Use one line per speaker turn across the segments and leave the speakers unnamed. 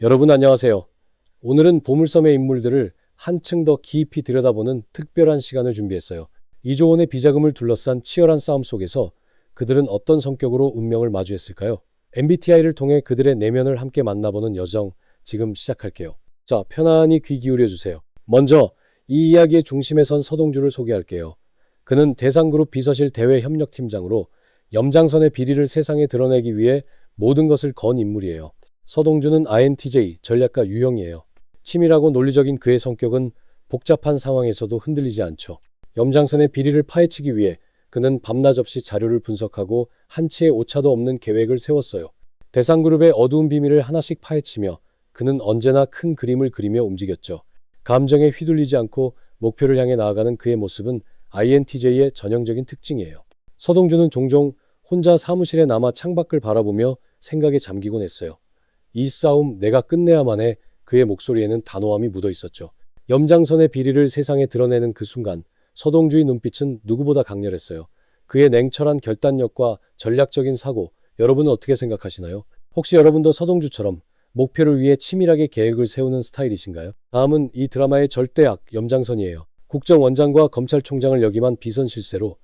여러분 안녕하세요. 오늘은 보물섬의 인물들을 한층 더 깊이 들여다보는 특별한 시간을 준비했어요. 이조원의 비자금을 둘러싼 치열한 싸움 속에서 그들은 어떤 성격으로 운명을 마주했을까요? MBTI를 통해 그들의 내면을 함께 만나보는 여정 지금 시작할게요. 자, 편안히 귀 기울여 주세요. 먼저 이 이야기의 중심에 선 서동주를 소개할게요. 그는 대상그룹 비서실 대외협력팀장으로 염장선의 비리를 세상에 드러내기 위해 모든 것을 건 인물이에요. 서동주는 INTJ 전략가 유형이에요. 치밀하고 논리적인 그의 성격은 복잡한 상황에서도 흔들리지 않죠. 염장선의 비리를 파헤치기 위해 그는 밤낮 없이 자료를 분석하고 한치의 오차도 없는 계획을 세웠어요. 대상그룹의 어두운 비밀을 하나씩 파헤치며 그는 언제나 큰 그림을 그리며 움직였죠. 감정에 휘둘리지 않고 목표를 향해 나아가는 그의 모습은 INTJ의 전형적인 특징이에요. 서동주는 종종 혼자 사무실에 남아 창밖을 바라보며 생각에 잠기곤 했어요. 이 싸움 내가 끝내야만 해. 그의 목소리에는 단호함이 묻어 있었죠. 염장선의 비리를 세상에 드러내는 그 순간 서동주의 눈빛은 누구보다 강렬했어요. 그의 냉철한 결단력과 전략적인 사고, 여러분은 어떻게 생각하시나요? 혹시 여러분도 서동주처럼 목표를 위해 치밀하게 계획을 세우는 스타일이신가요? 다음은 이 드라마의 절대악 염장선이에요. 국정원장과 검찰총장을 역임한 비선 실세로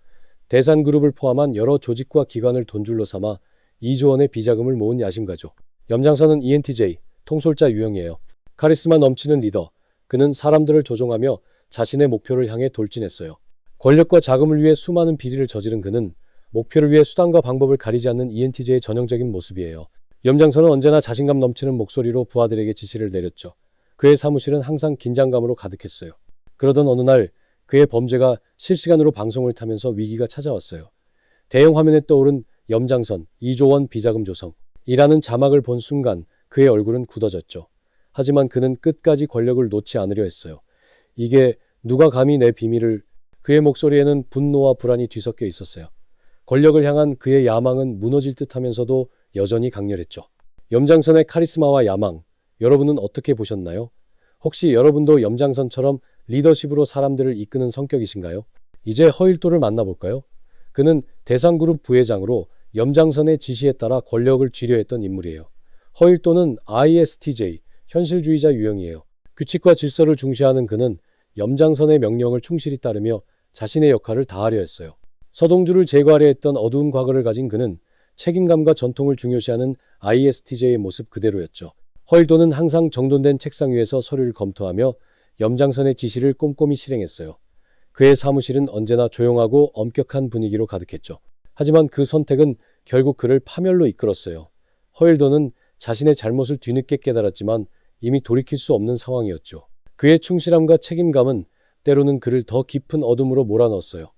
대산그룹을 포함한 여러 조직과 기관을 돈줄로 삼아 이조원의 비자금을 모은 야심가죠. 염장선은 ENTJ, 통솔자 유형이에요. 카리스마 넘치는 리더, 그는 사람들을 조종하며 자신의 목표를 향해 돌진했어요. 권력과 자금을 위해 수많은 비리를 저지른 그는 목표를 위해 수단과 방법을 가리지 않는 ENTJ의 전형적인 모습이에요. 염장선은 언제나 자신감 넘치는 목소리로 부하들에게 지시를 내렸죠. 그의 사무실은 항상 긴장감으로 가득했어요. 그러던 어느 날 그의 범죄가 실시간으로 방송을 타면서 위기가 찾아왔어요. 대형 화면에 떠오른 염장선, 이조원 비자금 조성 이라는 자막을 본 순간 그의 얼굴은 굳어졌죠. 하지만 그는 끝까지 권력을 놓지 않으려 했어요. 이게 누가 감히 내 비밀을... 그의 목소리에는 분노와 불안이 뒤섞여 있었어요. 권력을 향한 그의 야망은 무너질 듯하면서도 여전히 강렬했죠. 염장선의 카리스마와 야망, 여러분은 어떻게 보셨나요? 혹시 여러분도 염장선처럼 리더십으로 사람들을 이끄는 성격이신가요? 이제 허일도를 만나볼까요? 그는 대상그룹 부회장으로 염장선의 지시에 따라 권력을 쥐려 했던 인물이에요. 허일도는 ISTJ, 현실주의자 유형이에요. 규칙과 질서를 중시하는 그는 염장선의 명령을 충실히 따르며 자신의 역할을 다하려 했어요. 서동주를 제거하려 했던 어두운 과거를 가진 그는 책임감과 전통을 중요시하는 ISTJ의 모습 그대로였죠. 허일도는 항상 정돈된 책상 위에서 서류를 검토하며 염장선의 지시를 꼼꼼히 실행했어요. 그의 사무실은 언제나 조용하고 엄격한 분위기로 가득했죠. 하지만 그 선택은 결국 그를 파멸로 이끌었어요. 허일도는 자신의 잘못을 뒤늦게 깨달았지만 이미 돌이킬 수 없는 상황이었죠. 그의 충실함과 책임감은 때로는 그를 더 깊은 어둠으로 몰아넣었어요.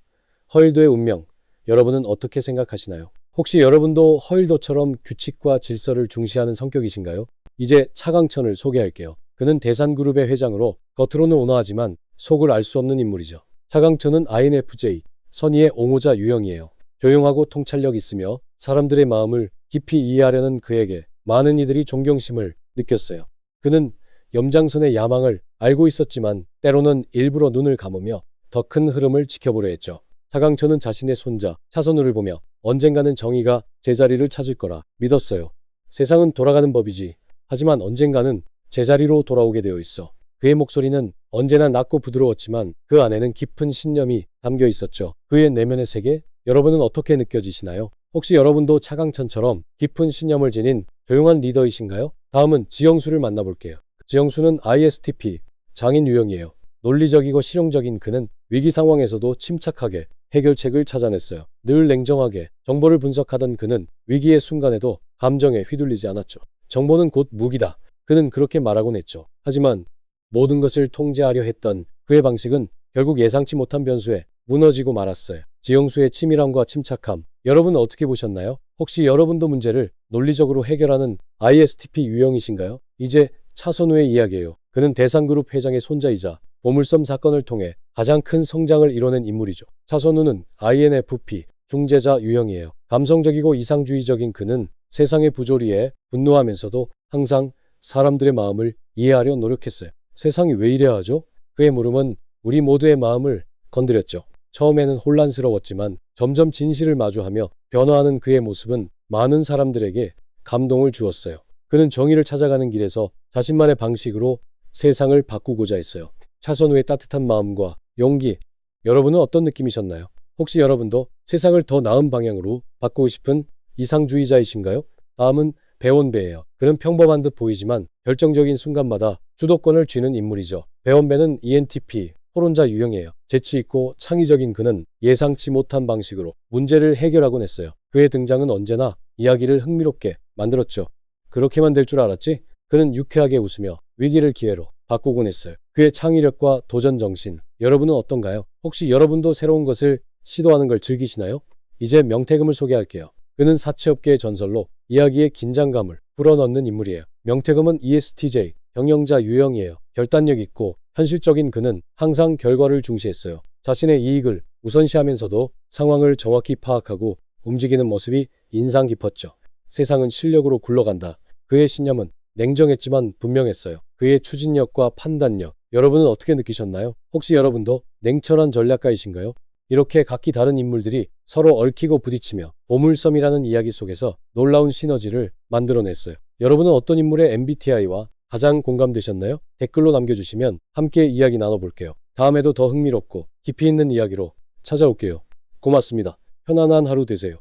허일도의 운명, 여러분은 어떻게 생각하시나요? 혹시 여러분도 허일도처럼 규칙과 질서를 중시하는 성격이신가요? 이제 차강천을 소개할게요. 그는 대산그룹의 회장으로 겉으로는 온화하지만 속을 알 수 없는 인물이죠. 차강천은 INFJ, 선의의 옹호자 유형이에요. 조용하고 통찰력 있으며 사람들의 마음을 깊이 이해하려는 그에게 많은 이들이 존경심을 느꼈어요. 그는 염장선의 야망을 알고 있었지만 때로는 일부러 눈을 감으며 더 큰 흐름을 지켜보려 했죠. 차강천은 자신의 손자 차선우를 보며 언젠가는 정의가 제자리를 찾을 거라 믿었어요. 세상은 돌아가는 법이지. 하지만 언젠가는 제자리로 돌아오게 되어 있어. 그의 목소리는 언제나 낮고 부드러웠지만 그 안에는 깊은 신념이 담겨 있었죠. 그의 내면의 세계, 여러분은 어떻게 느껴지시나요? 혹시 여러분도 차강천처럼 깊은 신념을 지닌 조용한 리더이신가요? 다음은 지영수를 만나볼게요. 지영수는 ISTP, 장인 유형이에요. 논리적이고 실용적인 그는 위기 상황에서도 침착하게 해결책을 찾아냈어요. 늘 냉정하게 정보를 분석하던 그는 위기의 순간에도 감정에 휘둘리지 않았죠. 정보는 곧 무기다. 그는 그렇게 말하곤 했죠. 하지만 모든 것을 통제하려 했던 그의 방식은 결국 예상치 못한 변수에 무너지고 말았어요. 지영수의 치밀함과 침착함, 여러분은 어떻게 보셨나요? 혹시 여러분도 문제를 논리적으로 해결하는 ISTP 유형이신가요? 이제 차선우의 이야기예요. 그는 대상그룹 회장의 손자이자 보물섬 사건을 통해 가장 큰 성장을 이뤄낸 인물이죠. 차선우는 INFP, 중재자 유형이에요. 감성적이고 이상주의적인 그는 세상의 부조리에 분노하면서도 항상 사람들의 마음을 이해하려 노력했어요. 세상이 왜 이래야 하죠? 그의 물음은 우리 모두의 마음을 건드렸죠. 처음에는 혼란스러웠지만 점점 진실을 마주하며 변화하는 그의 모습은 많은 사람들에게 감동을 주었어요. 그는 정의를 찾아가는 길에서 자신만의 방식으로 세상을 바꾸고자 했어요. 차선우의 따뜻한 마음과 용기. 여러분은 어떤 느낌이셨나요? 혹시 여러분도 세상을 더 나은 방향으로 바꾸고 싶은 이상주의자이신가요? 다음은 배원배예요. 그는 평범한 듯 보이지만 결정적인 순간마다 주도권을 쥐는 인물이죠. 배원배는 ENTP, 토론자 유형이에요. 재치 있고 창의적인 그는 예상치 못한 방식으로 문제를 해결하곤 했어요. 그의 등장은 언제나 이야기를 흥미롭게 만들었죠. 그렇게만 될 줄 알았지? 그는 유쾌하게 웃으며 위기를 기회로 바꾸곤 했어요. 그의 창의력과 도전 정신. 여러분은 어떤가요? 혹시 여러분도 새로운 것을 시도하는 걸 즐기시나요? 이제 명태금을 소개할게요. 그는 사채업계의 전설로 이야기의 긴장감을 불어넣는 인물이에요. 명태금은 ESTJ, 경영자 유형이에요. 결단력 있고 현실적인 그는 항상 결과를 중시했어요. 자신의 이익을 우선시하면서도 상황을 정확히 파악하고 움직이는 모습이 인상 깊었죠. 세상은 실력으로 굴러간다. 그의 신념은 냉정했지만 분명했어요. 그의 추진력과 판단력. 여러분은 어떻게 느끼셨나요? 혹시 여러분도 냉철한 전략가이신가요? 이렇게 각기 다른 인물들이 서로 얽히고 부딪히며 보물섬이라는 이야기 속에서 놀라운 시너지를 만들어냈어요. 여러분은 어떤 인물의 MBTI와 가장 공감되셨나요? 댓글로 남겨주시면 함께 이야기 나눠볼게요. 다음에도 더 흥미롭고 깊이 있는 이야기로 찾아올게요. 고맙습니다. 편안한 하루 되세요.